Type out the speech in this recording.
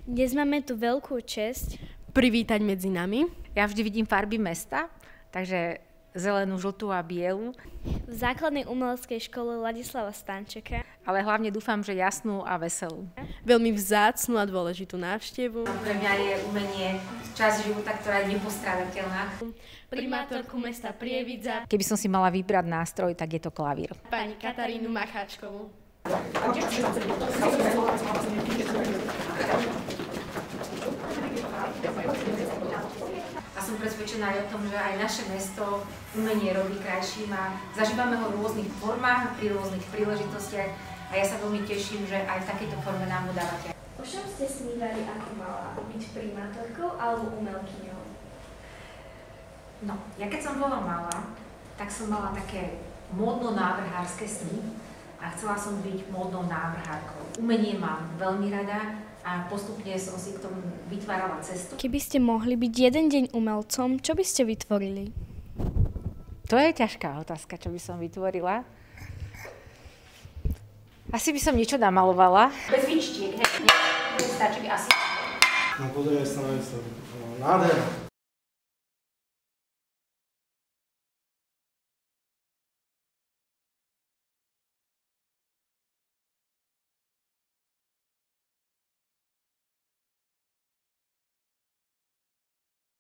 Dnes máme tu veľkú česť privítať medzi nami. Ja vždy vidím farby mesta, takže zelenú, žltú a bielu. V základnej umeleckej škole Ladislava Stančeka. Ale hlavne dúfam, že jasnú a veselú. Veľmi vzácnu a dôležitú návštevu. Pre mňa je umenie časť života, ktorá je nepostrádateľná. Primátorku mesta Prievidza. Keby som si mala vybrať nástroj, tak je to klavír. Pani Katarínu Macháčkovú. A som presvedčená aj o tom, že aj naše mesto umenie robí krajším a zažívame ho v rôznych formách, pri rôznych príležitostiach a ja sa veľmi teším, že aj v takejto forme nám ho dávate. O čom ste snívali ako malá? Byť primátorkou alebo umelkyňou? No, ja keď som bola malá, tak som mala také módno-návrhárske sny a chcela som byť módnou návrhárkou. Umenie mám veľmi rada a postupne som si k tomu vytvárala cestu. Keby ste mohli byť jeden deň umelcom, čo by ste vytvorili? To je ťažká otázka, čo by som vytvorila. Asi by som niečo namalovala. Bez výčtiek, hej, stačí asi. No pozrieme sa na nádhera.